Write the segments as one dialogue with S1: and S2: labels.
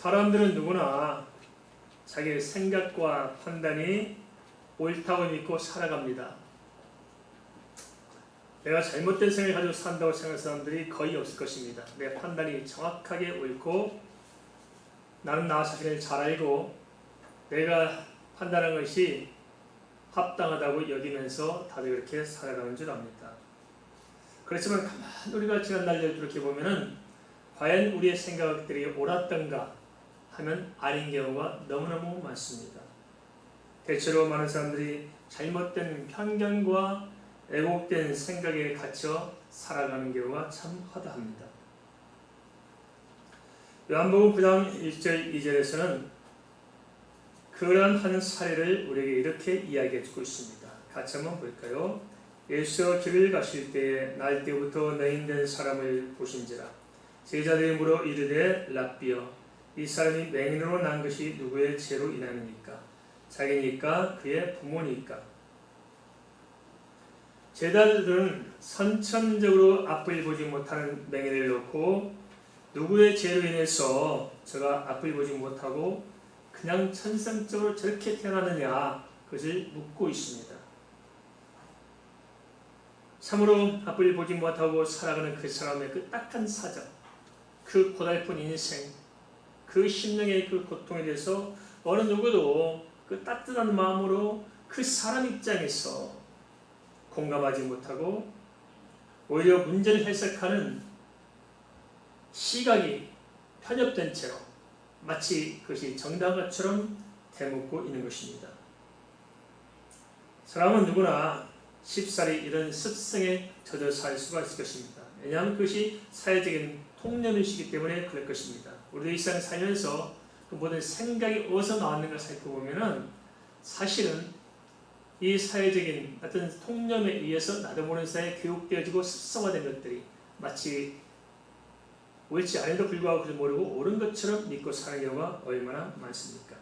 S1: 사람들은 누구나 자기의 생각과 판단이 옳다고 믿고 살아갑니다. 내가 잘못된 생각을 가지고 산다고 생각하는 사람들이 거의 없을 것입니다. 내 판단이 정확하게 옳고 나는 나 자신을 잘 알고 내가 판단한 것이 합당하다고 여기면서 다들 그렇게 살아가는 줄 압니다. 그렇지만 가만히 우리가 지난 날들 이렇게 보면은 과연 우리의 생각들이 옳았던가 하면 아닌 경우가 너무너무 많습니다. 대체로 많은 사람들이 잘못된 편견과 왜곡된 생각에 갇혀 살아가는 경우가 참 허다합니다. 요한복음 9장 1절 2절에서는 그러한 한 사례를 우리에게 이렇게 이야기해 주고 있습니다. 같이 한번 볼까요? 예수가 길을 가실 때에 날 때부터 맹인된 사람을 보신지라 제자들이 물어 이르되 랍비여 이 사람이 맹인으로 난 것이 누구의 죄로 인함이니까 자기니까 그의 부모니까. 제자들은 선천적으로 앞을 보지 못하는 맹인을 놓고 누구의 죄로 인해서 저가 앞을 보지 못하고 그냥 천성적으로 저렇게 태어나느냐 그것을 묻고 있습니다. 참으로 앞을 보지 못하고 살아가는 그 사람의 그 딱한 사정, 그 고달픈 인생, 그 심령의 그 고통에 대해서 어느 누구도 그 따뜻한 마음으로 그 사람 입장에서 공감하지 못하고 오히려 문제를 해석하는 시각이 편협된 채로 마치 그것이 정당한 것처럼 대묻고 있는 것입니다. 사람은 누구나 쉽사리 이런 습성에 젖어 살 수가 있을 것입니다. 왜냐하면 그것이 사회적인 통념이시기 때문에 그럴 것입니다. 우리도 일상 살면서 그 모든 생각이 어디서 나왔는가 살펴보면은 사실은 이 사회적인 어떤 통념에 의해서 나도 모르는 사이에 교육되어지고 습성화된 것들이 마치 옳지 않음에도 불구하고 그걸 모르고 옳은 것처럼 믿고 사는 경우가 얼마나 많습니까?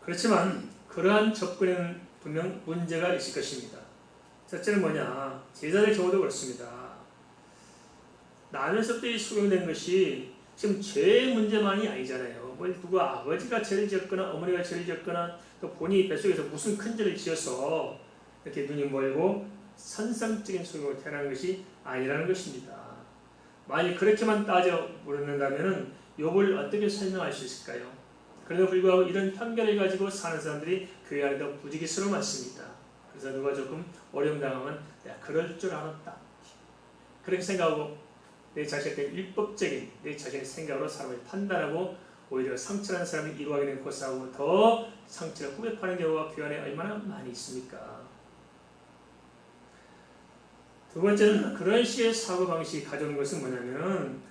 S1: 그렇지만 그러한 접근에는 분명 문제가 있을 것입니다. 첫째는 뭐냐? 제자들 경우도 그렇습니다. 나면서부터 수용된 것이 지금 죄의 문제만이 아니잖아요. 뭐 누가 아버지가 죄를 지었거나 어머니가 죄를 지었거나 또 본인이 뱃속에서 무슨 큰 죄를 지어서 이렇게 눈이 멀고 선상적인 소용으로 태어난 것이 아니라는 것입니다. 만약 그렇게만 따져 물는다면 욥을 어떻게 설명할 수 있을까요? 그래도 불구하고 이런 편견을 가지고 사는 사람들이 교회 안에도 부지기수로 많습니다. 그래서 누가 조금 어려움 당하면 내가 그럴 줄 알았다. 그렇게 생각하고 내 자신의 율법적인 내 자신의 생각으로 사람을 판단하고 오히려 상처난 사람이 이루어가게 된 것하고 더 상처를 후벼파는 경우가 교회 안에 얼마나 많이 있습니까? 두 번째는 그런 식의 사고방식이 가져오는 것은 뭐냐면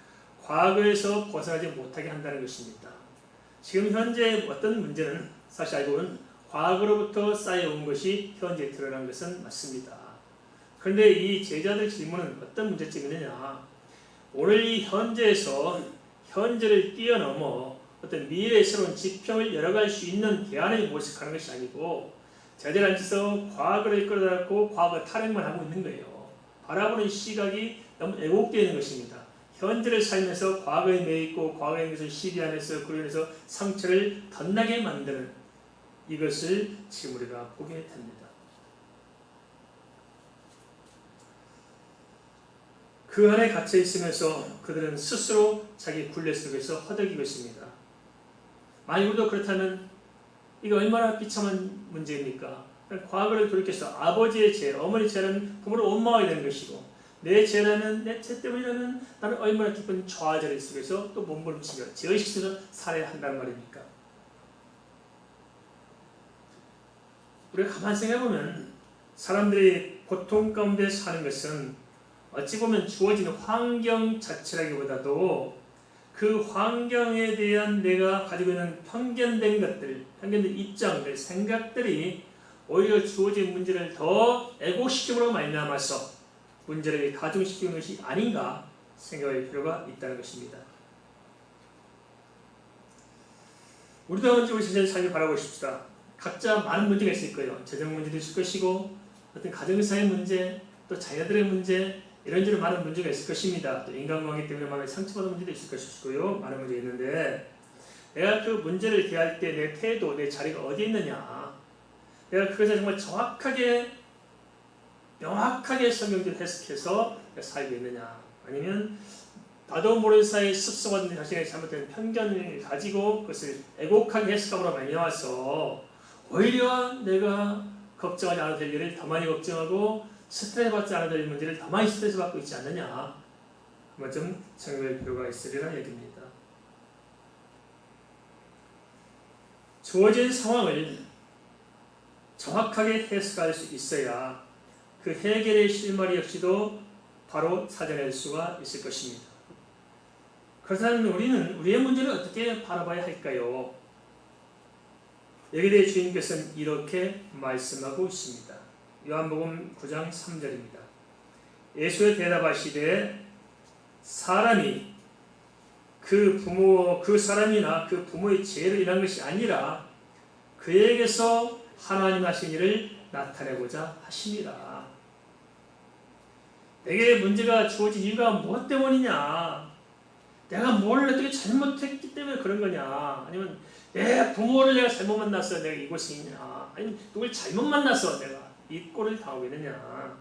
S1: 과거에서 벗어나지 못하게 한다는 것입니다. 지금 현재 어떤 문제는 사실 알고는 과거로부터 쌓여온 것이 현재에 드러난 것은 맞습니다. 그런데 이 제자들 질문은 어떤 문제점이 있느냐? 오늘 이 현재에서 현재를 뛰어넘어 어떤 미래의 새로운 지평을 열어갈 수 있는 대안을 모색하는 것이 아니고 제자들 앉아서 과거를 끌어다놓고 과거 타령만 하고 있는 거예요. 바라보는 시각이 너무 왜곡되어 있는 것입니다. 현재를 살면서 과거에 매있고 과거의 것을 시비하면서 그로 인해서 상처를 덧나게 만드는 이것을 지금 우리가 보게 됩니다. 그 안에 갇혀 있으면서 그들은 스스로 자기 굴레 속에서 허덕이고 있습니다. 만약 우리도 그렇다면 이거 얼마나 비참한 문제입니까? 과거를 돌이켜서 아버지의 죄, 어머니 죄는 그물로 원망하게 되는 것이고 내 죄라면 내 죄 때문이라면 나는 얼마나 깊은 좌절의 속에서 또 몸부림치며 죄의식 속에서 살아야 한다는 말입니까? 우리가 가만히 생각해보면 사람들이 고통 가운데 사는 것은 어찌 보면 주어진 환경 자체라기보다도 그 환경에 대한 내가 가지고 있는 편견된 것들, 편견된 입장들, 생각들이 오히려 주어진 문제를 더 애고시킴으로 말미암아서 문제를 가중시키는 것이 아닌가 생각할 필요가 있다는 것입니다. 우리도 먼저 우리 자신의 삶을 바라보십시다. 각자 많은 문제가 있을 거예요. 재정 문제도 있을 것이고 어떤 가정사의 문제, 또 자녀들의 문제, 이런저런 많은 문제가 있을 것입니다. 또 인간관계 때문에 마음에 상처받은 문제도 있을 것이고요. 많은 문제가 있는데 내가 그 문제를 대할 때 내 태도, 내 자리가 어디에 있느냐, 내가 그것을 정말 정확하게 명확하게 성경대로 해석해서 살고 있느냐, 아니면 나도 모르는 사이에 습성화된 자신의 잘못된 편견을 가지고 그것을 애곡하게 해석함으로 말미암아서 오히려 내가 걱정하지 않아도 될 일을 더 많이 걱정하고 스트레스 받지 않아도 될 문제를 더 많이 스트레스 받고 있지 않느냐, 한번 좀 생각할 필요가 있으리라는 얘기입니다. 주어진 상황을 정확하게 해석할 수 있어야 그 해결의 실마리 역시도 바로 찾아낼 수가 있을 것입니다. 그렇다면 우리는 우리의 문제를 어떻게 바라봐야 할까요? 여기에 대해 주님께서는 이렇게 말씀하고 있습니다. 요한복음 9장 3절입니다. 예수의 대답하시되 사람이 그 사람이나 그 부모의 죄를 인한 것이 아니라 그에게서 하나님 하신 일을 나타내고자 하심이라. 내게 문제가 주어진 이유가 무엇 때문이냐? 내가 뭘 어떻게 잘못했기 때문에 그런 거냐? 아니면 내 부모를 내가 잘못 만났어 내가 이곳에 있냐? 아니면 누굴 잘못 만나서 내가 이 꼴을 당하고 있느냐?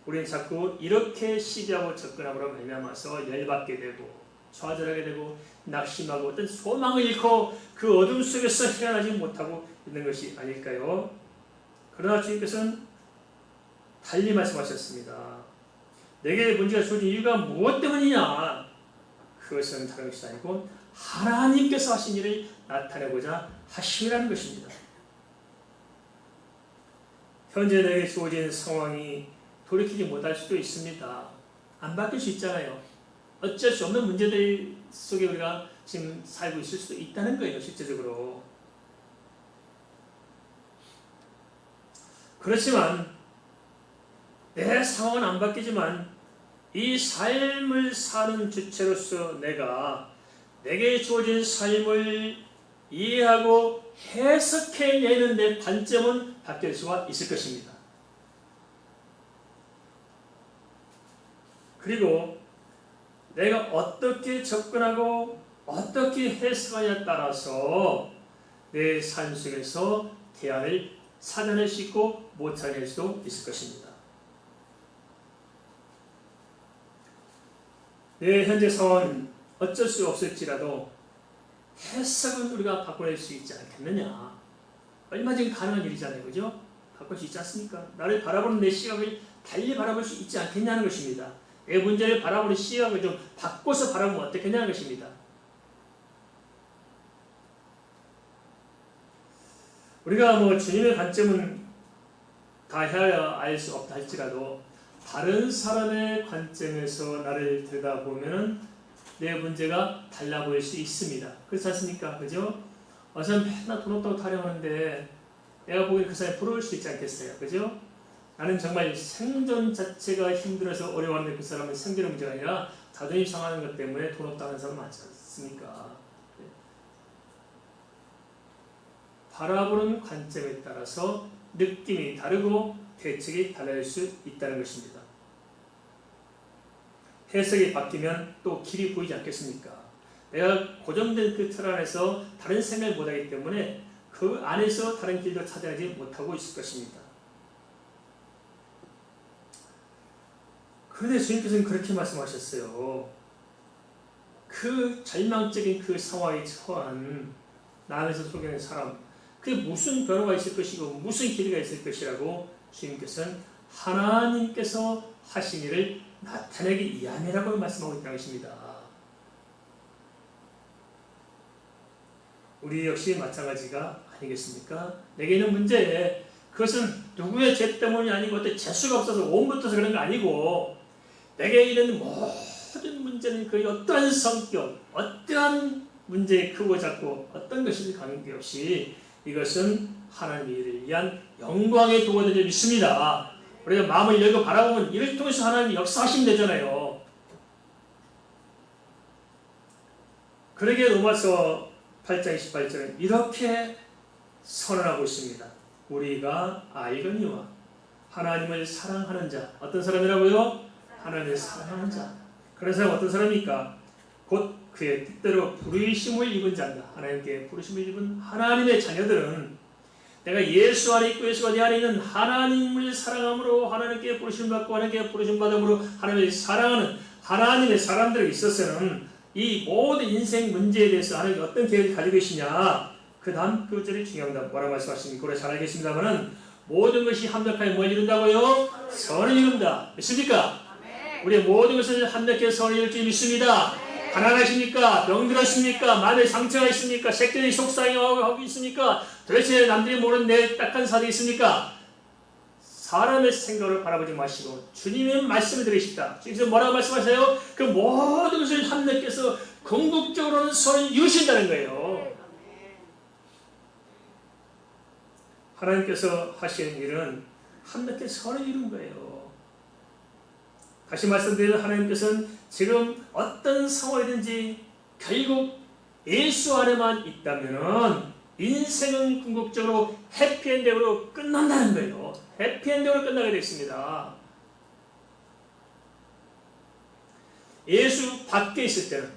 S1: 우리는 자꾸 이렇게 시비하고 접근함으로 말미암아서 열받게 되고 좌절하게 되고 낙심하고 어떤 소망을 잃고 그 어둠 속에서 헤어나지 못하고 있는 것이 아닐까요? 그러나 주님께서는 달리 말씀하셨습니다. 내게 문제가 주어진 이유가 무엇 때문이냐? 그것은 다른 것이 아니고 하나님께서 하신 일을 나타내고자 하심이라는 것입니다. 현재 내게 주어진 상황이 돌이키지 못할 수도 있습니다. 안 바뀔 수 있잖아요. 어쩔 수 없는 문제들 속에 우리가 지금 살고 있을 수도 있다는 거예요. 실제적으로. 그렇지만 내 상황은 안 바뀌지만 이 삶을 사는 주체로서 내게 주어진 삶을 이해하고 해석해내는 내 관점은 바뀔 수가 있을 것입니다. 그리고 내가 어떻게 접근하고 어떻게 해석하냐에 따라서 내 삶 속에서 대안을 찾아낼 수 있고 못 찾아낼 수도 있을 것입니다. 내 현재 상황은 어쩔 수 없을지라도 해석은 우리가 바꿔낼 수 있지 않겠느냐. 얼마든지 가능한 일이잖아요. 그죠? 바꿀 수 있지 않습니까? 나를 바라보는 내 시각을 달리 바라볼 수 있지 않겠냐는 것입니다. 내 문제를 바라보는 시각을 좀 바꿔서 바라보면 어떻겠냐는 것입니다. 우리가 주님의 관점은 다 해야 알 수 없다 할지라도 다른 사람의 관점에서 나를 들여다보면 내 문제가 달라 보일 수 있습니다. 그렇지 않습니까? 그죠? 어선 맨날 돈 없다고 타령하는데 내가 보기엔 그 사람이 부러울 수 있지 않겠어요? 그죠? 나는 정말 생존 자체가 힘들어서 어려워하는데 그 사람은 생존의 문제가 아니라 자존심 상하는 것 때문에 돈 없다고 하는 사람 많지 않습니까? 바라보는 관점에 따라서 느낌이 다르고 대책이 달라질 수 있다는 것입니다. 해석이 바뀌면 또 길이 보이지 않겠습니까? 내가 고정된 그 틀 안에서 다른 생각을 못하기 때문에 그 안에서 다른 길도 찾아내지 못하고 있을 것입니다. 그런데 주님께서는 그렇게 말씀하셨어요. 그 절망적인 그 상황에 처한 나 안에서 속여낸 사람, 그게 무슨 변화가 있을 것이고 무슨 길이가 있을 것이라고 주님께서는 하나님께서 하신 일을 나타내기 위함이라고 말씀하고 있다는 것입니다. 우리 역시 마찬가지가 아니겠습니까? 내게 있는 문제, 그것은 누구의 죄 때문이 아니고 어떤 재수가 없어서 온부터서 그런 거 아니고 내게 있는 모든 문제는 그 어떠한 성격, 어떠한 문제의 크고 작고 어떤 것이 관계없이 이것은 하나님의 일을 위한 영광의 도구가 되어 믿습니다. 우리가 마음을 열고 바라보면 이를 통해서 하나님이 역사하시면 되잖아요. 그러기에 로마서 8장 28절은 이렇게 선언하고 있습니다. 우리가 알거니와 하나님을 사랑하는 자, 어떤 사람이라고요? 하나님을 사랑하는 자. 그런 사람 어떤 사람입니까? 곧 그의 뜻대로 부르심을 입은 자입니다. 하나님께 부르심을 입은 하나님의 자녀들은 내가 예수 안에 있고 예수가 내 안에 있는 하나님을 사랑함으로 하나님께 부르심 받고 하나님께 부르심 받음으로 하나님을 사랑하는 하나님의 사람들에 있어서는 이 모든 인생 문제에 대해서 하나님이 어떤 계획을 가지고 계시냐, 그 다음 구절이 중요합니다. 뭐라 말씀하십니까? 우리가 잘 알겠습니다만은 모든 것이 합력하여 뭘 이룬다고요? 선을 이룬다. 믿습니까? 우리의 모든 것을 합력해 선을 이룰 줄 믿습니다. 가난하십니까? 병들었습니까? 마음에 상처가 있습니까? 새끼들이 속상해하고 있습니까? 도대체 남들이 모르는 내 딱한 사정이 있습니까? 사람의 생각을 바라보지 마시고 주님의 말씀을 들으십시다. 주님께서 뭐라고 말씀하세요? 그 모든 것을 합력해서 궁극적으로는 선을 이루신다는 거예요. 하나님께서 하시는 일은 합력해 선을 이룬 거예요. 다시 말씀드리면 하나님께서는 지금 어떤 상황이든지 결국 예수 안에만 있다면 인생은 궁극적으로 해피엔딩으로 끝난다는 거예요. 해피엔딩으로 끝나게 되어 있습니다. 예수 밖에 있을 때는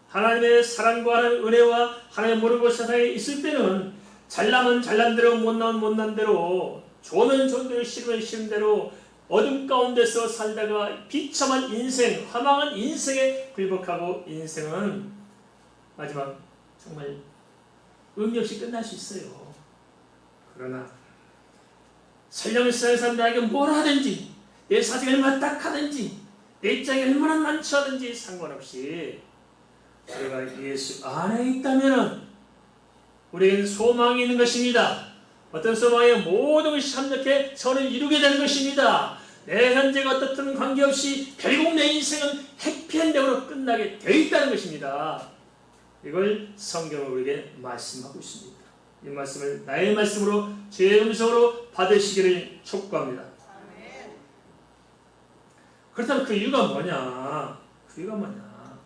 S1: 하나님의 사랑과 하나님의 은혜와 하나님의 모르고 세상에 있을 때는 잘나면 잘난 대로 못나면 못난 대로 좋으면 좋은 대로 싫으면 싫은 대로 어둠 가운데서 살다가 비참한 인생, 화망한 인생에 굴복하고 인생은 마지막 정말 의미 없이 끝날 수 있어요. 그러나 설령 세상에서 나에게 뭘 하든지 내 사정이 얼마나 딱하든지 내 입장이 얼마나 난처하든지 상관없이 우리가 예수 안에 있다면 우리에게는 소망이 있는 것입니다. 어떤 소망에 모든 것이 합력해 선을 이루게 되는 것입니다. 내 현재가 어떻든 관계없이 결국 내 인생은 해피엔딩으로 끝나게 되어 있다는 것입니다. 이걸 성경은 우리에게 말씀하고 있습니다. 이 말씀을 나의 말씀으로 주의 음성으로 받으시기를 촉구합니다. 그렇다면 그 이유가 뭐냐? 그 이유가 뭐냐?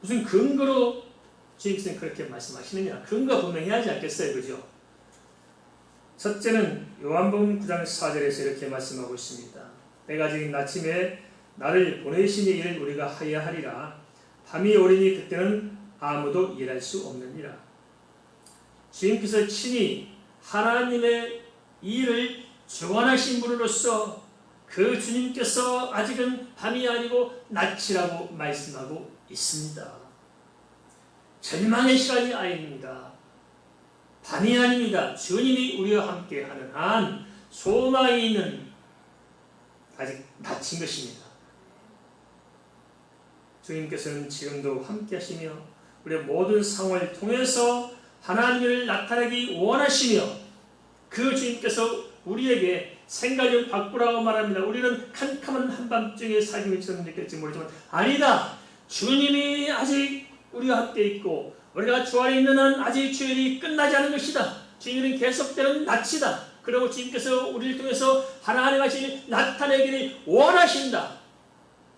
S1: 무슨 근거로 주님께서는 그렇게 말씀하시느냐? 근거가 분명히 하지 않겠어요? 그죠? 첫째는 요한복음 9장 4절에서 이렇게 말씀하고 있습니다. 내가 지금 아침에 나를 보내시니 일을 우리가 하여야 하리라. 밤이 오리니 그때는 아무도 일할 수 없느니라. 주님께서 친히 하나님의 일을 주관하신 분으로서 그 주님께서 아직은 밤이 아니고 낮이라고 말씀하고 있습니다. 절망의 시간이 아닙니다. 밤이 아닙니다. 주님이 우리와 함께하는 한 소망이 있는 아직 낮인 것입니다. 주님께서는 지금도 함께하시며 우리의 모든 상황을 통해서 하나님을 나타내기 원하시며 그 주님께서 우리에게 생각을 바꾸라고 말합니다. 우리는 캄캄한 한밤중에 살고 있처럼 느낄지 모르지만 아니다. 주님이 아직 우리와 함께 있고 우리가 주 안에 있는 한 아직 주일이 끝나지 않은 것이다. 주님은 계속되는 낯이다. 그리고 주님께서 우리를 통해서 하나님 같이 나타내기를 원하신다.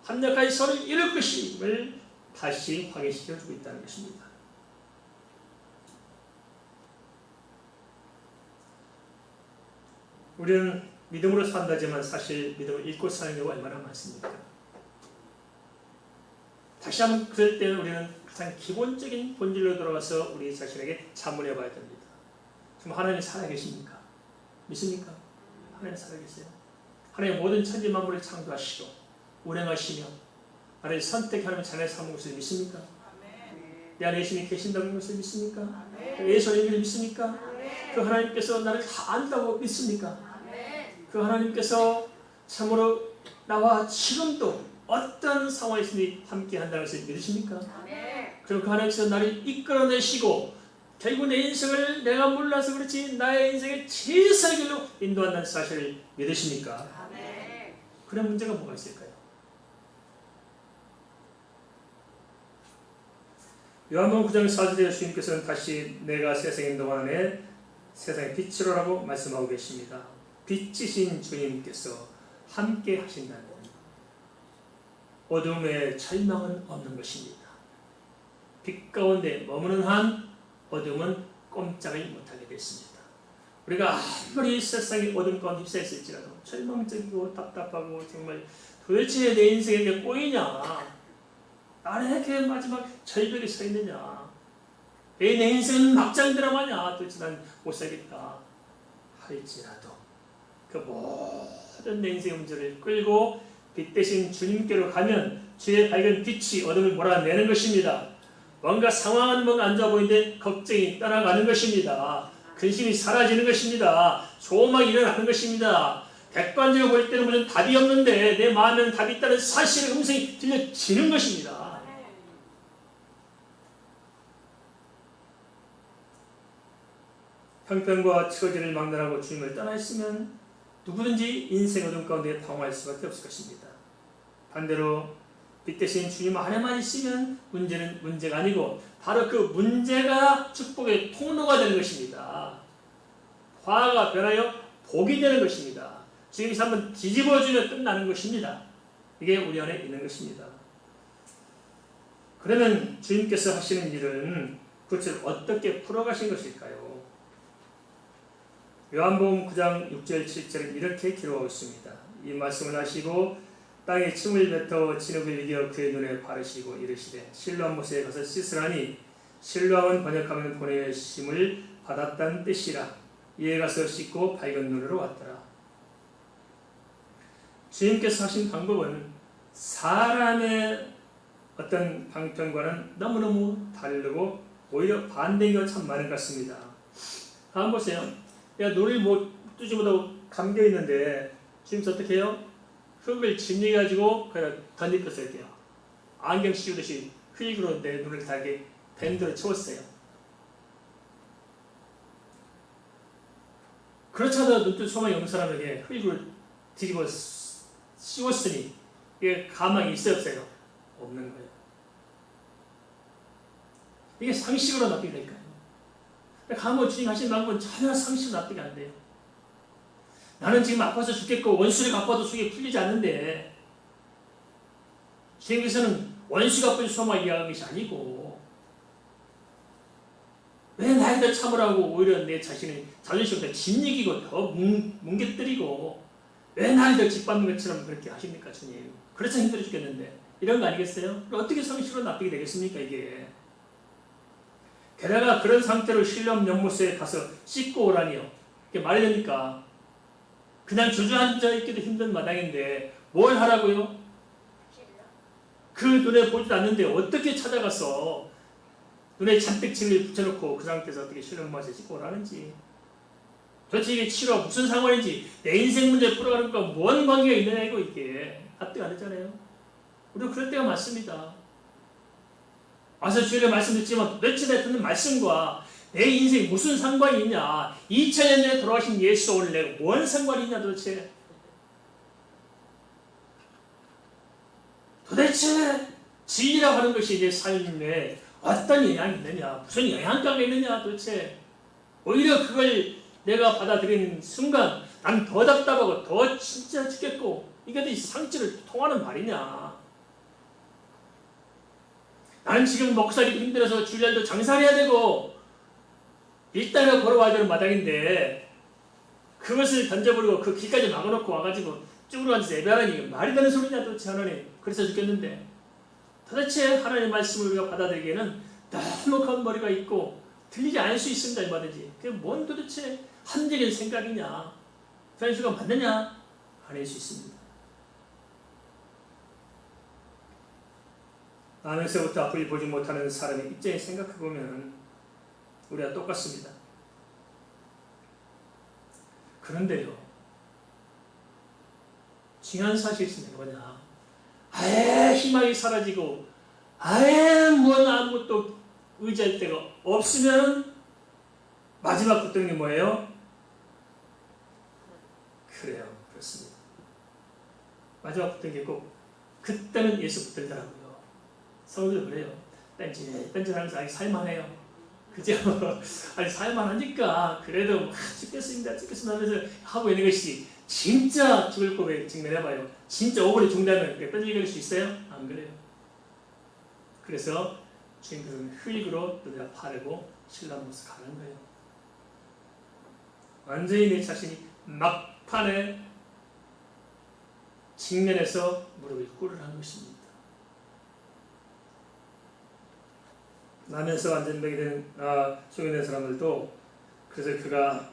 S1: 합력하여 선을 이룰 것임을 다시 확인시켜주고 있다는 것입니다. 우리는 믿음으로 산다지만 사실 믿음을 잃고 사는 경우가 얼마나 많습니까? 다시 한번 그럴 때는 우리는 가장 기본적인 본질로 돌아가서 우리 자신에게 자문해 봐야 됩니다. 지금 하나님 살아계십니까? 믿습니까? 하나님 살아계세요? 하나님 모든 천지 만물을 창조하시고 운행하시며 나를 선택하는 자녀의 삼은 것을 믿습니까? 내 안에 예수님이 계신다는 것을 믿습니까? 예수님을 믿습니까? 그 하나님께서 나를 다 안다고 믿습니까? 그 하나님께서 참으로 나와 지금도 어떤 상황에서든지 함께 한다는 것을 믿으십니까? 그리고 그 하나님께서 나를 이끌어내시고 결국 내 인생을 내가 몰라서 그렇지 나의 인생의 최선의 길로 인도한다는 사실을 믿으십니까? 그런 문제가 뭐가 있을까요? 요한복음 9장 4절에 주님께서는 다시 내가 세상에 있는 동안에 세상의 빛이로라고 말씀하고 계십니다. 빛이신 주님께서 함께 하신다는 어둠에 절망은 없는 것입니다. 빛 가운데 머무는 한 어둠은 꼼짝을 못하게 됐습니다. 우리가 아무리 세상의 어둠 가운데 휩싸였을지라도 절망적이고 답답하고 정말 도대체 내 인생에 이게 꼬이냐? 나는 이렇게 마지막 절벽에 서 있느냐? 왜 내 인생은 막장 드라마냐? 도대체 난 못 살겠다 할지라도 그 모든 내 인생의 문제를 끌고 빛 대신 주님께로 가면 주의 밝은 빛이 어둠을 몰아내는 것입니다. 뭔가 상황은 뭔가 안 좋아 보이는데 걱정이 떠나가는 것입니다. 근심이 사라지는 것입니다. 소망이 일어나는 것입니다. 객관적으로 볼 때는 무슨 답이 없는데 내 마음에는 답이 있다는 사실의 음성이 들려지는 것입니다. 형편과 처지를 막론하고 주님을 떠나 있으면 누구든지 인생 어둠 가운데 방황할 수밖에 없을 것입니다. 반대로 빛 대신 주님 안에만 있으면 문제는 문제가 아니고 바로 그 문제가 축복의 통로가 되는 것입니다. 화가 변하여 복이 되는 것입니다. 주님께서 한번 뒤집어주면 끝나는 것입니다. 이게 우리 안에 있는 것입니다. 그러면 주님께서 하시는 일은 그것을 어떻게 풀어가신 것일까요? 요한복음 9장 6절 7절은 이렇게 기록하고 있습니다. 이 말씀을 하시고 땅에 침을 뱉어 진흙을 이겨 그의 눈에 바르시고 이르시되 실로암 못에 가서 씻으라니 실로암은 번역하면 보내심을 받았다는 뜻이라. 이에 가서 씻고 밝은 눈으로 왔더라. 주님께서 하신 방법은 사람의 어떤 방편과는 너무너무 다르고 오히려 반대인 것 참 많은 것 같습니다. 한번 보세요. 내가 눈을 못 뜨지 못하고 감겨 있는데 주님께서 어떻게 해요? 흙을 짓이가지고 그냥 던지었어요. 안경 씌우듯이 흙으로 내 눈을 달게 밴드로 채웠어요. 그렇지 않아도 눈뜰 소망이 없는 사람에게 흙을 뒤집어 씌웠으니 이게 가망이 있어요 없어요? 없는 거예요. 이게 상식으로 납득이 될까요? 가모 주님 하신 방법은 전혀 상식으로 납득이 안 돼요. 나는 지금 아파서 죽겠고 원수를 갚아도 속이 풀리지 않는데 주님께서는 원수 갚을 소망을 이야기한 것이 아니고 왜 나에게 참으라고 오히려 내 자신의 자존심을 짓이기고 더 뭉개뜨리고 왜 나를 더 짓밟는 것처럼 그렇게 하십니까 주님? 그래서 힘들어 죽겠는데 이런 거 아니겠어요? 어떻게 상식으로 납득이 되겠습니까 이게? 게다가 그런 상태로 실로암 연못에 가서 씻고 오라니요. 이게 말이 됩니까? 그냥 주저앉아 있기도 힘든 마당인데 뭘 하라고요? 그 눈에 보지도 않는데 어떻게 찾아가서 눈에 잔뜩 침을 붙여놓고 그 상태에서 어떻게 실로암 연못에 씻고 오라는지 도대체 이게 치료와 무슨 상관인지 내 인생 문제 풀어가는 것과 뭔 관계가 있느냐 이거 이게 납득 안 했잖아요. 우리도 그럴 때가 많습니다. 와서 주일에 말씀 듣지만 도대체 내가 듣는 말씀과 내 인생이 무슨 상관이 있냐? 2000년 전에 돌아가신 예수 오늘 내가 뭔 상관이 있냐 도대체? 도대체 진리라고 하는 것이 내 삶에 어떤 영향이 있느냐? 무슨 영향가가 있느냐 도대체? 오히려 그걸 내가 받아들이는 순간 난 더 답답하고 더 진짜 죽겠고 이게 이 상처를 통하는 말이냐? 나는 지금 먹고 살기 힘들어서 주일날도 장사를 해야 되고 일단은 걸어와야 되는 마당인데 그것을 던져버리고 그 길까지 막아놓고 와가지고 쭈그려 앉아서 예배하라니 이게 말이 되는 소리냐 도대체 하나님. 그래서 죽겠는데 도대체 하나님의 말씀을 우리가 받아들이기에는 너무 겉머리가 있고 들리지 않을 수 있습니다. 얼마든지. 그게 뭔 도대체 합리적인 생각이냐 현실과 맞느냐 아닐 수 있습니다. 나면서부터 앞을 보지 못하는 사람의 입장에 생각해보면 우리가 똑같습니다. 그런데요, 중요한 사실이 있습니다. 뭐냐? 아예 희망이 사라지고 아예 아무것도 의지할 데가 없으면 마지막 고통이 뭐예요? 그래요. 그렇습니다. 마지막 고통이 꼭 그때는 예수 붙들더라고요. 성도도 그래요. 딴짓하면서 아직 살만해요. 그죠? 아니 살만하니까 그래도 죽겠습니다 하면서 하고 있는 것이 진짜 죽을 법에 직면해봐요. 진짜 5분에 죽는다면 딴짓할 수 있어요? 안 그래요. 그래서 주님께서는 흙으로 눈을 파르고 신랑으로서 가는 거예요. 완전히 내 자신이 막판에 직면해서 무릎을 꿇으라는 것입니다. 나면서 안전병이 된 소경된 사람들도 그래서 그가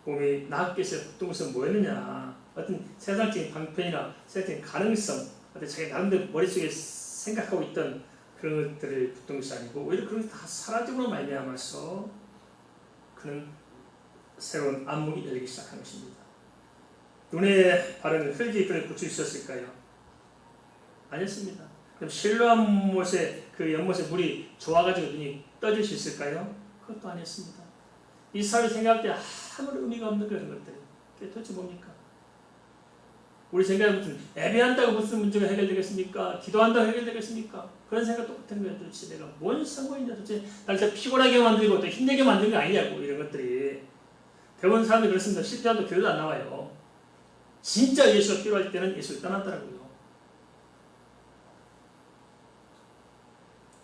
S1: 몸이 나았기 위해서 보통 것은 뭐였느냐, 어떤 세상적인 방편이나 세상적인 가능성, 어떤 자기 나름대로 머릿속에 생각하고 있던 그런 것들을 붙던 것이 아니고 오히려 그런 게 다 사라짐으로 말미암아서 그는 새로운 안목이 열리기 시작한 것입니다. 눈에 바른 흙이 그를 고칠 수 있었을까요? 아니었습니다. 그럼 실로암 못에 그 연못에 물이 좋아가지고 눈이 떠질 수 있을까요? 그것도 아니었습니다. 이 사람이 생각할 때 아무런 의미가 없는 그런 것들이 그게 도대체 뭡니까? 우리 생각에 무슨 예배한다고 무슨 문제가 해결되겠습니까? 기도한다고 해결되겠습니까? 그런 생각도 못한 거예요. 도대체 내가 뭔 상관이냐, 도대체 나를 더 피곤하게 만들고 또 힘들게 만든 거 아니냐고, 이런 것들이. 대부분 사람들이 그렇습니다. 실패하도 교회도 안 나와요. 진짜 예수가 필요할 때는 예수를 떠났더라고요.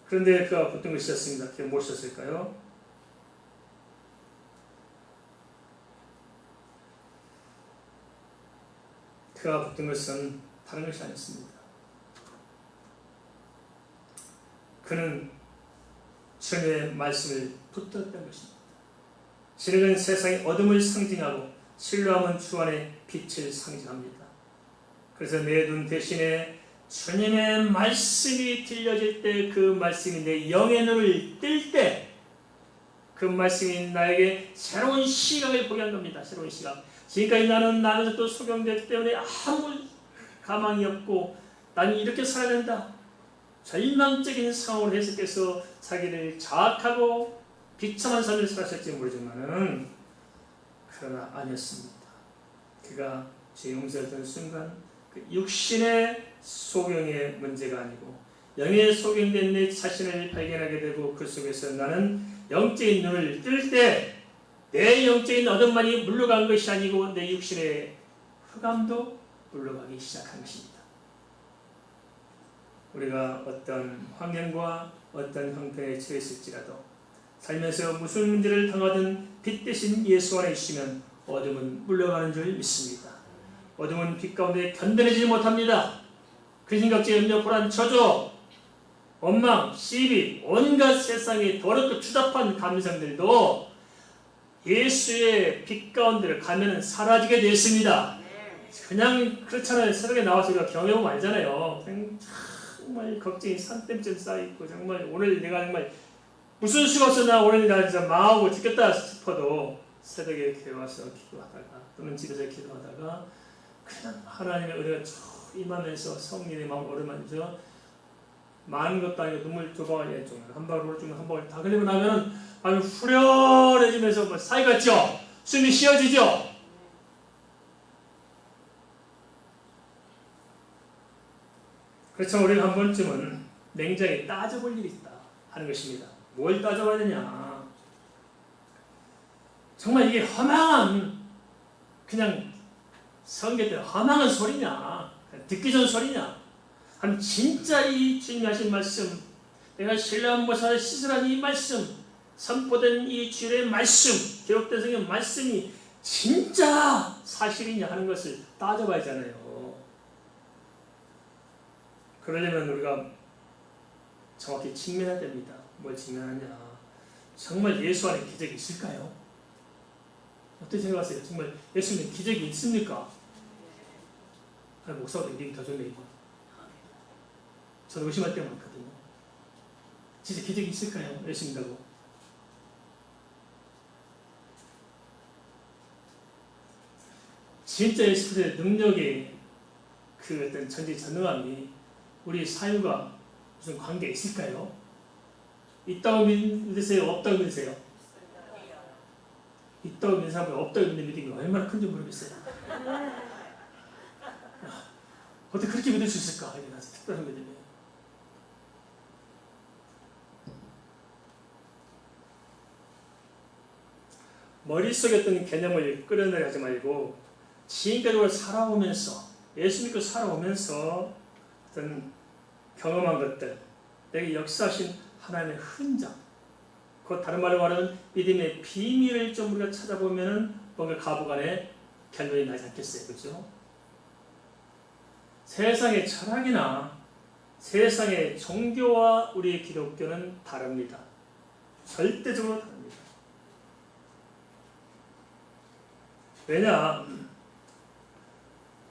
S1: 그런데 그가 붙든 것이 있었습니다. 그게 무엇이었을까요? 그가 붙든 것은 다른 것이 아니었습니다. 그는 주님의 말씀을 붙들었던 것입니다. 진흙은 세상의 어둠을 상징하고 실로암은 주 안의 빛을 상징합니다. 그래서 내 눈 대신에 주님의 말씀이 들려질 때, 그 말씀이 내 영의 눈을 뜰 때 그 말씀이 나에게 새로운 시각을 보게 한 겁니다. 새로운 시각. 지금까지 나는 또 소경되기 때문에 아무 가망이 없고 나는 이렇게 살아야 된다, 절망적인 상황을 해석해서 자기를 자학하고 비참한 삶을 살았을지 모르지만은 그러나 아니었습니다. 그가 죄 용서했던 순간 그 육신의 소경의 문제가 아니고 영의 소경된 내 자신을 발견하게 되고 그 속에서 나는 영적인 눈을 뜰 때 내 영적인 어둠만이 물러간 것이 아니고 내 육신의 흑암도 물러가기 시작한 것입니다. 우리가 어떤 환경과 어떤 형편에 처했을지라도 살면서 무슨 문제를 당하든 빛 대신 예수 안에 있으면 어둠은 물러가는 줄 믿습니다. 어둠은 빛 가운데 견뎌내지 못합니다. 근심각지, 염려, 불안, 저조, 원망, 시비, 온갖 세상의 더럽고 추잡한 감성들도 예수의 빛 가운데를 가면 사라지게 되어 있습니다. 그냥 그렇잖아요. 새벽에 나와서 우리가 경험하면 알잖아요. 정말 걱정이 산더미처럼 쌓여있고 정말 오늘 내가 정말 무슨 수가 없었나, 오늘 내가 진짜 망하고 죽겠다 싶어도 새벽에 교회 와서 기도하다가 또는 집에서 기도하다가 그냥 하나님의 은혜가 쭉 임하면서 성령의 마음을 어루만져 많은 것도 아니고 눈물 두 방울, 한 방울 오른쪽 한 방울 다 흘리고 나면 아주 후련해지면서 뭐 사이같죠? 숨이 쉬어지죠? 그렇지만 우리가 한 번쯤은 냉정히 따져볼 일이 있다 하는 것입니다. 뭘 따져봐야 되냐? 정말 이게 허망한, 그냥 성경 때 허망한 소리냐? 듣기 좋은 소리냐? 아니면 진짜 이 주님이 하신 말씀, 내가 신뢰한 모사를 시설한 이 말씀, 선포된 이 주의 말씀, 기록된 성경 말씀이 진짜 사실이냐 하는 것을 따져봐야 하잖아요. 그러려면 우리가 정확히 직면해야 됩니다. 뭘 직면하냐? 정말 예수 안에 기적이 있을까요? 어떻게 생각하세요? 정말 예수님 기적이 있습니까? 아니, 목사도 얘기 더 좋네, 이거. 저는 의심할 때가 많거든요. 진짜 기적이 있을까요? 예수 믿다고. 진짜 예수 그리스도의 능력의 그 어떤 전지전능함이 우리 사유가 무슨 관계 있을까요? 있다고 믿으세요? 없다고 믿으세요? 있다고 믿는 사람이 없다고 믿는 믿음이 얼마나 큰지 모르겠어요. 어떻게 그렇게 믿을 수 있을까? 이게 아주 특별한 믿음이에요. 머릿속에 어떤 개념을 끌어내려 하지 말고 지금까지 살아오면서, 예수 믿고 살아오면서 어떤 경험한 것들, 내게 역사하신 하나님의 흔적, 그 다른 말로 말하면 믿음의 비밀을 좀 우리가 찾아보면은 뭔가 가부간에 결론이 나지 않겠어요. 그렇죠? 세상의 철학이나 세상의 종교와 우리 기독교는 다릅니다. 절대적으로 다릅니다. 왜냐?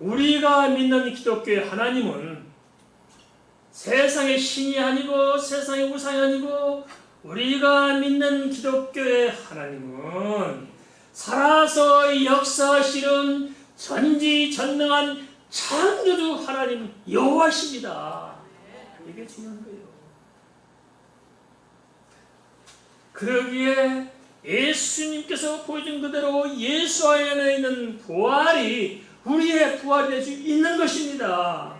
S1: 우리가 믿는 기독교의 하나님은 세상의 신이 아니고 세상의 우상이 아니고 우리가 믿는 기독교의 하나님은 살아서 역사하시는 전지전능한 창조주 하나님 여호와십니다. 이게 중요한 거예요. 그러기에 예수님께서 보여준 그대로 예수 안에 있는 부활이 우리의 부활이 될 수 있는 것입니다.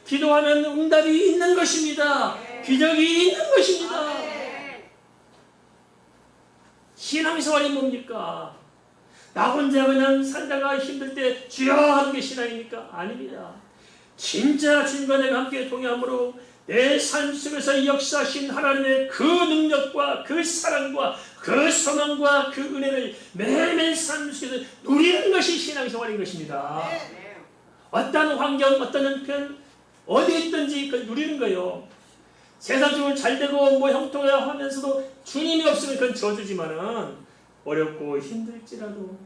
S1: 기도하면 응답이 있는 것입니다. 기적이 있는 것입니다. 신앙생활이 뭡니까? 나 혼자 그냥 살다가 힘들 때 주여 하는 게 신앙입니까? 아닙니다. 진짜 주님과 내가 함께 동행함으로 내 삶 속에서 역사하신 하나님의 그 능력과 그 사랑과 그 소망과 그 은혜를 매일매일 삶 속에서 누리는 것이 신앙생활인 것입니다. 어떤 환경, 어떤 형편, 어디에 있든지 그걸 누리는 거예요. 세상적으로 잘되고 뭐 형통하면서도 주님이 없으면 그건 저주지만은 어렵고 힘들지라도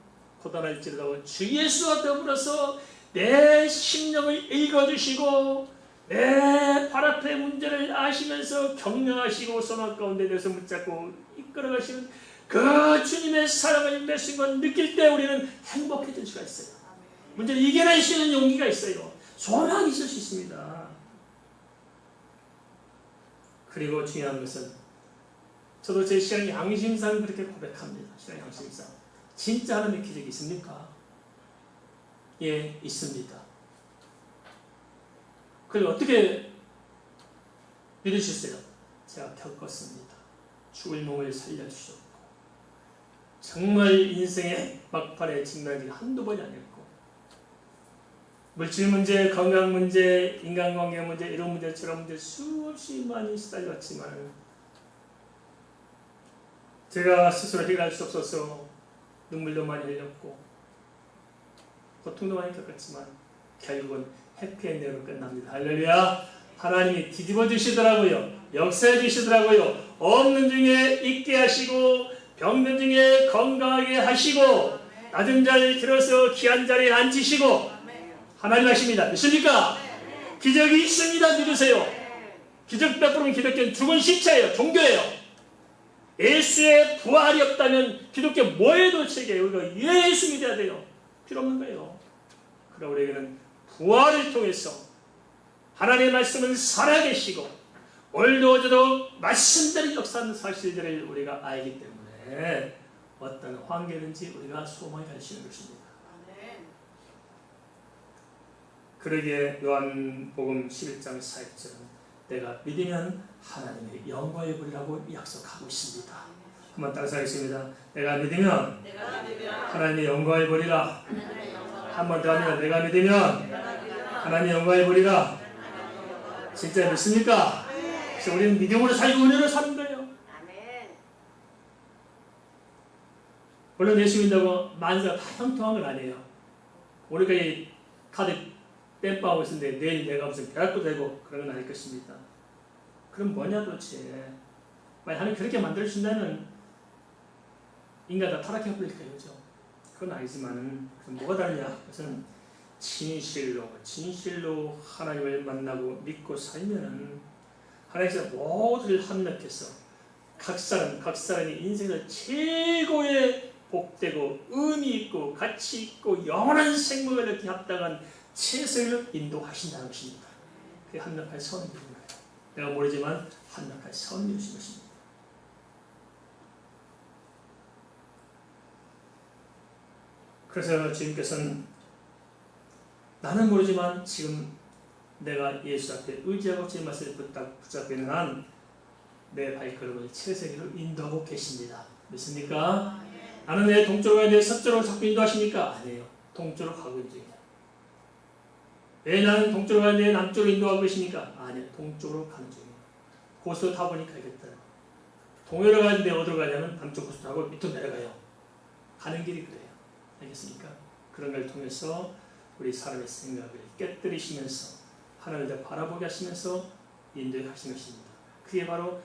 S1: 고단할지라도 주 예수와 더불어서 내 심령을 읽어주시고 내 발 앞의 문제를 아시면서 격려하시고 소망 가운데 내서 붙잡고 이끌어가시는 그 주님의 사랑을 내 순간 느낄 때 우리는 행복해질 수가 있어요. 문제를 이겨낼 수 있는 용기가 있어요. 소망이 있을 수 있습니다. 그리고 중요한 것은 저도 제 신앙 양심상 그렇게 고백합니다. 신앙 양심상 진짜 하나님의 기적이 있습니까? 예, 있습니다. 그리고 어떻게 믿으셨어요? 제가 겪었습니다. 죽을 몸을 살려주셨고 정말 인생의 막판에 직면한 게 한두 번이 아니었고 물질 문제, 건강 문제, 인간관계 문제, 이런 문제, 저런 문제 수없이 많이 시달렸지만 제가 스스로 해결할 수 없어서 눈물도 많이 흘렸고 고통도 많이 겪었지만 결국은 해피엔딩으로 끝납니다. 할렐루야! 하나님이 뒤집어 주시더라고요. 역사해 주시더라고요. 없는 중에 있게 하시고 병든 중에 건강하게 하시고 낮은 자리에 들어서 귀한 자리에 앉히시고 하나님 하십니다. 믿습니까? 기적이 있습니다. 믿으세요. 기적 베푸는 기독교는 죽은 시체예요. 종교예요. 예수의 부활이 없다면 기독교 뭐에 도착해요? 우리가 예수 믿어야 돼요. 필요 없는 거예요. 그러나 우리에게는 부활을 통해서 하나님의 말씀은 살아계시고 오늘도 어제도 말씀대로 역사하는 사실들을 우리가 알기 때문에 어떤 환경이든지 우리가 소망이 갈 수 있는 것입니다. 그러기에 요한복음 11장 4절은 내가 믿으면 하나님의 영광을 보리라고 약속하고 있습니다. 한번 따라서 하겠습니다. 내가 믿으면 하나님의 영광을 보리라. 한 번 더 합니다. 내가 믿으면 하나님의 영광을 보리라. 진짜 믿습니까? 그래서 우리는 믿음으로 살고 은혜로 사는 거예요. 물론 예수 믿는다고 만사가 다 형통한 건 아니에요. 우리가 이 카드 땜빵하고 있었는데 내일 내가 무슨 벼락도 되고 그런 건 아닐 것입니다. 그럼 뭐냐 도대체. 만약 하나님 그렇게 만들어준다면 인간 다 타락해버릴까요? 그죠? 그건 아니지만은 그럼 뭐가 다르냐? 그것은 진실로 하나님을 만나고 믿고 살면은 하나님께서 모두를 합력해서 각 사람이 인생에서 최고의 복되고 의미 있고 가치 있고 영원한 생명을 이렇게 합당한 최선을 인도하신다는 것입니다. 그게 합력할 선을 이루는 거예요. 내가 모르지만 합력할 선을 이루신 것입니다. 그래서 주님께서는 나는 모르지만 지금 내가 예수 앞에 의지하고 제 말씀을 붙잡고 있는 한 내 발걸음을 최선으로 인도하고 계십니다. 믿습니까? 나는 내 동쪽으로 가야 돼 서쪽으로 자꾸 인도하십니까? 아니에요. 동쪽으로 가고 있는 중이에요. 왜 나는 동쪽으로 가야 돼 남쪽으로 인도하고 계십니까? 아니에요. 동쪽으로 가는 중이에요. 고속도로 타보니까 알겠다. 동해로 가는데 어디로 가냐면 남쪽 고속도로 타고 밑으로 내려가요. 가는 길이 그래요. 알겠습니까? 그런 걸 통해서 우리 사람의 생각을 깨뜨리시면서 하나님을 바라보게 하시면서 인도해 가시는 것입니다. 그게 바로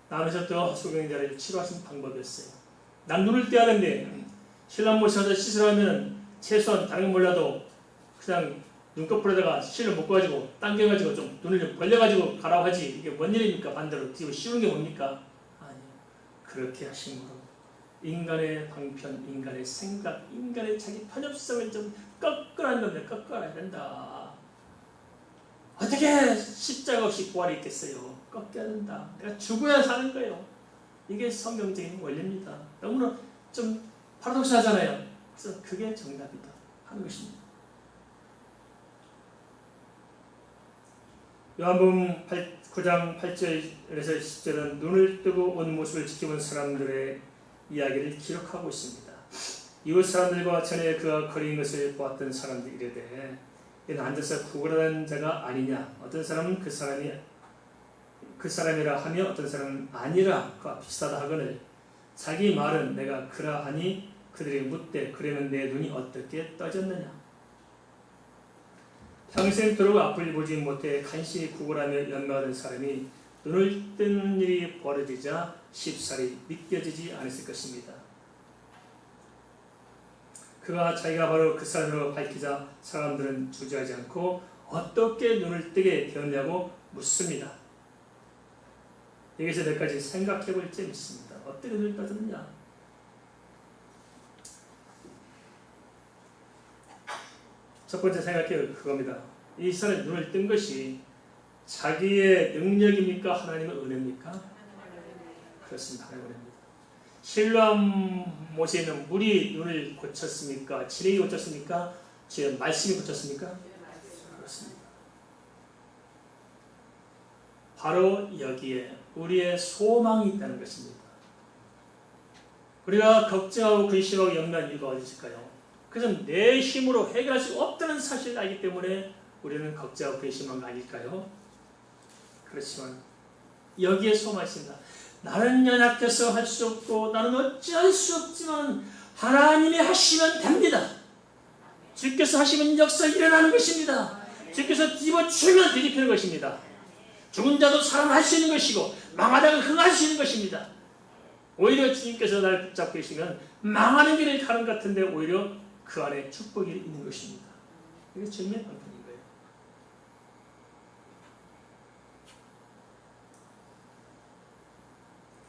S1: 나누셨던 소경자를 치료하신 방법이었어요. 난 눈을 떼야 하는데 신랑 모셔서 시술하면 최소한 다른 건 몰라도 그냥 눈꺼풀에다가 실을 묶어가지고 당겨가지고 좀 눈을 좀 벌려가지고 가라고 하지 이게 뭔 일입니까? 반대로 뒤로 씌우는 게 뭡니까? 아니요. 그렇게 하심으로 인간의 방편, 인간의 생각, 인간의 자기 편협성을 좀 꺾으라는 겁니다. 꺾어야 된다. 어떻게 십자가 없이 부활이 있겠어요? 꺾여야 된다. 내가 죽어야 사는 거예요. 이게 성경적인 원리입니다. 너무나 좀 파라독스하잖아요. 그래서 그게 정답이다 하는 것입니다. 요한복음 9장 8절에서 10절은 눈을 뜨고 온 모습을 지켜본 사람들의 이야기를 기록하고 있습니다. 이웃 사람들과 전에 그가 거리는 것을 보았던 사람들이 이르되 이는 앉아서 구걸하는 자가 아니냐. 어떤 사람은 그 사람이라 하며 어떤 사람은 아니라 그와 비슷하다 하거늘 자기 말은 내가 그러하니 그들이 묻되 그러면 내 눈이 어떻게 떠졌느냐. 평생토록 앞을 보지 못해 간신히 구걸하며 연명하던 사람이 눈을 뜨는 일이 벌어지자 쉽사리 믿겨지지 않았을 것입니다. 그가 자기가 바로 그 사람으로 밝히자 사람들은 주저하지 않고 어떻게 눈을 뜨게 되었냐고 묻습니다. 여기서 몇 가지 생각해 볼 점이 있습니다. 어떻게 눈을 떠졌느냐? 첫 번째 생각해 그겁니다. 이 사람이 눈을 뜬 것이 자기의 능력입니까? 하나님의 은혜입니까? 그렇습니다. 하나님의 은혜입니다. 실로암 못에 있는 물이 눈을 고쳤습니까? 진액이 고쳤습니까? 제 말씀이 고쳤습니까? 그렇습니다. 바로 여기에 우리의 소망이 있다는 것입니다. 우리가 걱정하고 근심하고 염려한 이유가 어디 있을까요? 그것은 내 힘으로 해결할 수 없다는 사실을 알기 때문에 우리는 걱정하고 근심한 거 아닐까요? 그렇지만 여기에 소망이 있습니다. 나는 연약해서 할 수 없고 나는 어찌할 수 없지만 하나님이 하시면 됩니다. 주께서 하시면 역사 일어나는 것입니다. 주께서 뒤집어주면 뒤집히는 것입니다. 죽은 자도 살아날 수 있는 것이고 망하다가 흥할 수 있는 것입니다. 오히려 주님께서 나를 붙잡고 계시면 망하는 길을 가는 것 같은데 오히려 그 안에 축복이 있는 것입니다. 이게 주님의 방편인 거예요.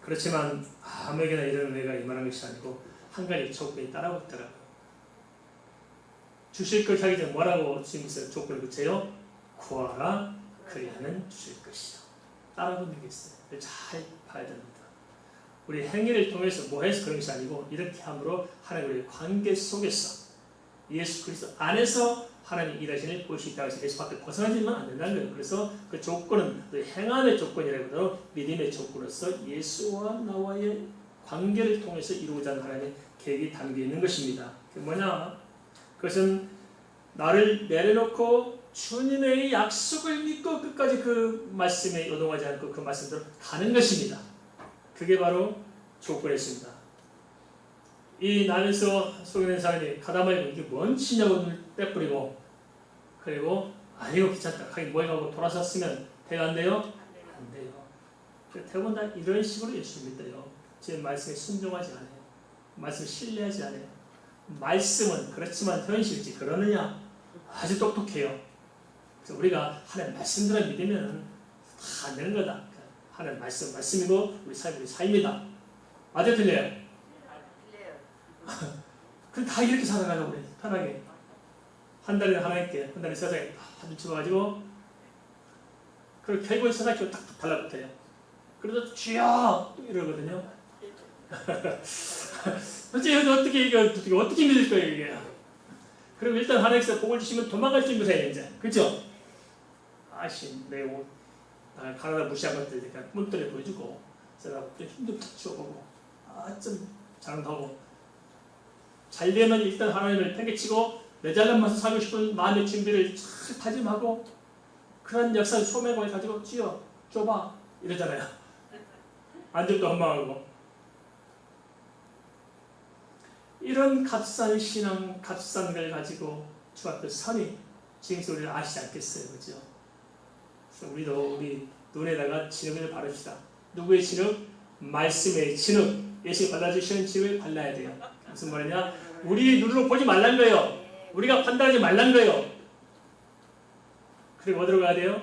S1: 그렇지만 아무에게나 이런 은혜가 임하는 것이 아니고 한 가지 조건이 따라오고 있더라고요. 주실 걸 하기 전에 뭐라고 주님께서 조건을 붙여요? 구하라 그리하면 주실 것이요. 따라붙는 게 있어요. 잘 봐야 됩니다. 우리 행위를 통해서 뭐 해서 그런 것이 아니고 이렇게 함으로 하나님과의 관계 속에서 예수 그리스도 안에서 하나님 일하시는 볼 수 있다고 해서 예수 밖에 벗어나지만 안 된다는 거예요. 그래서 그 조건은 행함의 조건이라고도 믿음의 조건으로서 예수와 나와의 관계를 통해서 이루고자 하는 하나님의 계획이 담겨 있는 것입니다. 그게 뭐냐? 그것은 나를 내려놓고 주님의 약속을 믿고 끝까지 그 말씀에 요동하지 않고 그 말씀대로 가는 것입니다. 그게 바로 조건이었습니다. 이 나면서 소개된 사람이 가다 말고 이게 뭔 짓냐고 떼뿌리고 그리고 아니고 귀찮다 하긴 뭘 하고 돌아섰으면 돼요 안 돼요? 안 돼요. 대부분 다 이런 식으로 예수 믿어요. 제 말씀에 순종하지 않아요. 말씀을 신뢰하지 않아요. 말씀은 그렇지만 현실이지 그러느냐? 아주 똑똑해요. 그래서 우리가 하나님 말씀대로 믿으면 다 되는 거다. 하나님 말씀이고 우리 삶이 삶이다. 맞아 틀려요? 그럼 다 이렇게 살아가려고 그래. 편하게. 한 달에 하나 있게, 한 달에 세상에 다 붙여가지고 그리고 결국에 세상에 딱 달라붙어요. 그래서 주여 이러거든요. 어떻게 믿을 거예요 이게. 그리고 일단 하나님께서 복을 주시면 도망갈 준비를 해요 이제. 그렇죠? 아씨 내 옷 가나다 무시한 것들 그러니까 문들에 보여주고 제가 좀 힘도 탁 주어보고 좀 장담하고 잘 되면 일단 하나님을 팽개치고 내 잘난만서 살고 싶은 마음의 준비를 잘 다짐하고 그런 역사를 소명을 가지고 주여 줘봐 이러잖아요. 안 줄 또 원망하고 이런 값싼 신앙 값싼 걸 가지고 주 앞에 선이 지금 우리를 아시지 않겠어요. 그죠? 그래서 우리도 우리 눈에다가 진흙을 바릅시다. 누구의 진흙? 말씀의 진흙. 예수님 발라주시는 진흙을 발라야 돼요. 무슨 말이냐? 우리 눈으로 보지 말란 거예요. 우리가 판단하지 말란 거예요. 그리고 어디로 가야 돼요?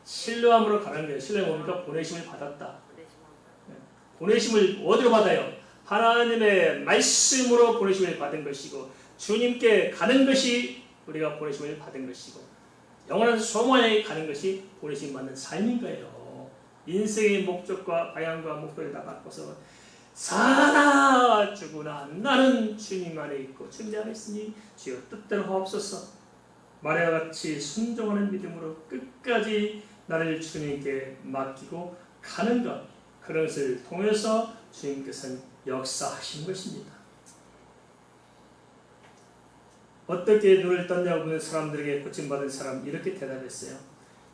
S1: 신뢰함으로 가는 거예요. 신뢰함이 뭡니까? 보내심을 받았다. 보내심을 어디로 받아요? 하나님의 말씀으로 보내심을 받은 것이고 주님께 가는 것이 우리가 보내심을 받은 것이고 영원한 소망에 가는 것이 보내심 받는 삶인 거예요. 인생의 목적과 방향과 목표를 다 바꿔서 사나 죽으나 나는 주님 안에 있고 주님 안에 있으니 주여 뜻대로 하옵소서. 마리아와 같이 순종하는 믿음으로 끝까지 나를 주님께 맡기고 가는 것, 그런 것을 통해서 주님께서는 역사하신 것입니다. 어떻게 눈을 떴냐고 묻는 사람들에게 고침받은 사람 이렇게 대답했어요.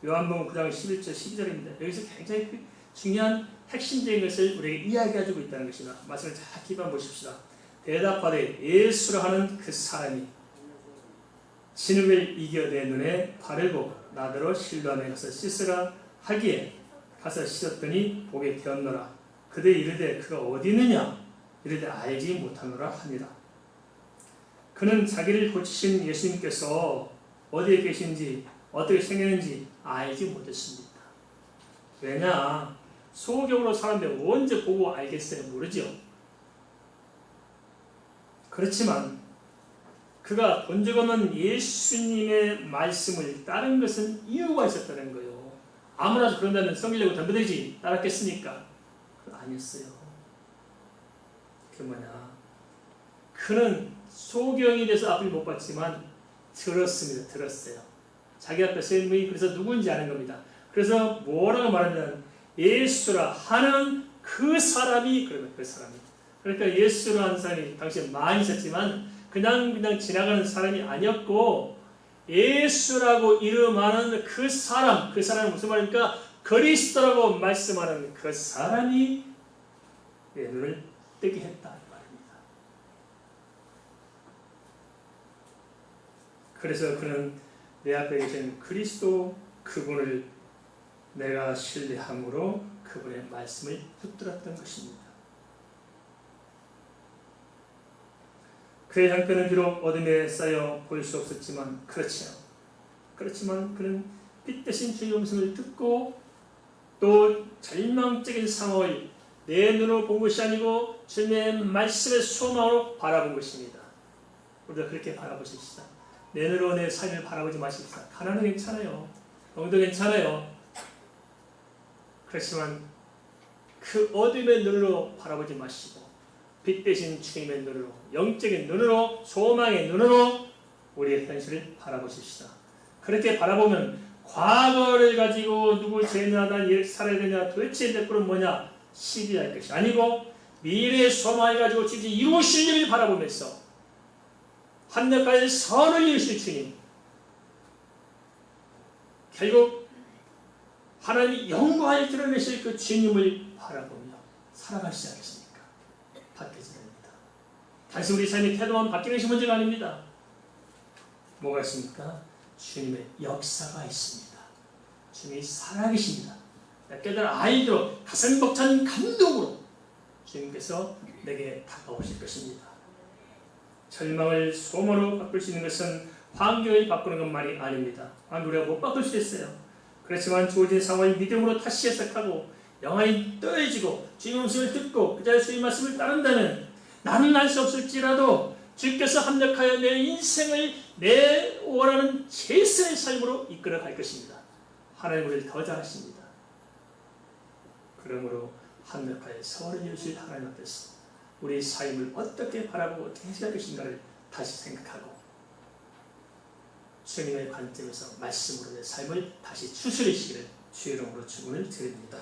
S1: 요한복음 9장 11절 12절입니다. 여기서 굉장히 중요한 핵심적인 것을 우리에게 이야기해주고 있다는 것입니다. 말씀을 잘 기반 보십시다. 대답하되 예수라 하는 그 사람이 진흙을 이겨 내 눈에 바르고 나더러 실로 안에 가서 씻으라 하기에 가서 씻었더니 보게 되었노라. 그대 이르되 그가 어디 있느냐 이르되 알지 못하노라 합니다. 그는 자기를 고치신 예수님께서 어디에 계신지 어떻게 생겼는지 알지 못했습니다. 왜냐? 소경으로 사는데 언제 보고 알겠어요? 모르죠. 그렇지만 그가 본 적 없는 예수님의 말씀을 따른 것은 이유가 있었다는 거예요. 아무나 그런다면 성기려고 덤벼들지 따랐겠습니까? 그건 아니었어요. 그게 뭐냐? 그는 소경이 돼서 앞을 못 봤지만 들었습니다. 들었어요. 자기 앞에 서 있는 분이 그래서 누군지 아는 겁니다. 그래서 뭐라고 말하면 예수라 하는 그 사람이 그러면 그 사람이. 그러니까 예수라 하는 사람이 당시에 많이 있었지만 그냥 지나가는 사람이 아니었고 예수라고 이름하는 그 사람은 무슨 말입니까? 그리스도라고 말씀하는 그 사람이 내 눈을 뜨게 했다 말입니다. 그래서 그는 내 앞에 계신 그리스도 그분을 내가 신뢰함으로 그분의 말씀을 붙들었던 것입니다. 그의 형편은 비록 어둠에 쌓여 보일 수 없었지만 그렇지만 그는 빛 대신 주의 음성을 듣고 또 절망적인 상황을 내 눈으로 본 것이 아니고 주님의 말씀의 소망으로 바라본 것입니다. 우리가 그렇게 바라보십시다. 내 눈으로 내 삶을 바라보지 마십시다. 가난은 괜찮아요. 병도 괜찮아요. 그렇지만 그 어둠의 눈으로 바라보지 마시고 빛 대신 주님의 눈으로, 영적인 눈으로, 소망의 눈으로 우리의 현실을 바라보십시다. 그렇게 바라보면 과거를 가지고 누구 죄나 난 이렇게 살아야 되냐 도대체 내 꼴은 뭐냐 시비할 것이 아니고 미래의 소망을 가지고 직접 이루실 일을 바라보면서 한낱까지 선을 이루실 주님, 결국 하나님이 영광을 드러내실 그 주님을 바라보며 살아가시지 않겠습니까? 바뀌어야 됩니다. 단순히 우리 삶의 태도만 바뀌는 것이 문제가 아닙니다. 뭐가 있습니까? 주님의 역사가 있습니다. 주님이 살아계십니다. 깨달은 아이들로 가슴 벅찬 감동으로 주님께서 내게 다가오실 것입니다. 절망을 소망으로 바꿀 수 있는 것은 환경을 바꾸는 것만이 아닙니다. 우리가 못 바꿀 수 있어요. 그렇지만 주어진 상황을 믿음으로 다시 해석하고 영안이 떠해지고 주님의 음성을 듣고 그 자리에 주님의 말씀을 따른다면 나는 알 수 없을지라도 주께서 합력하여 내 인생을 내 원하는 최선의 삶으로 이끌어갈 것입니다. 하나님 우리를 더 잘하십니다. 그러므로 합력하여 서울을 이루실 하나님 앞에서 우리 삶을 어떻게 바라보고 어떻게 해석할 것인가를 다시 생각하고 주님의 관점에서 말씀으로 내 삶을 다시 추스리시기를 주의 이름으로 축원을 드립니다.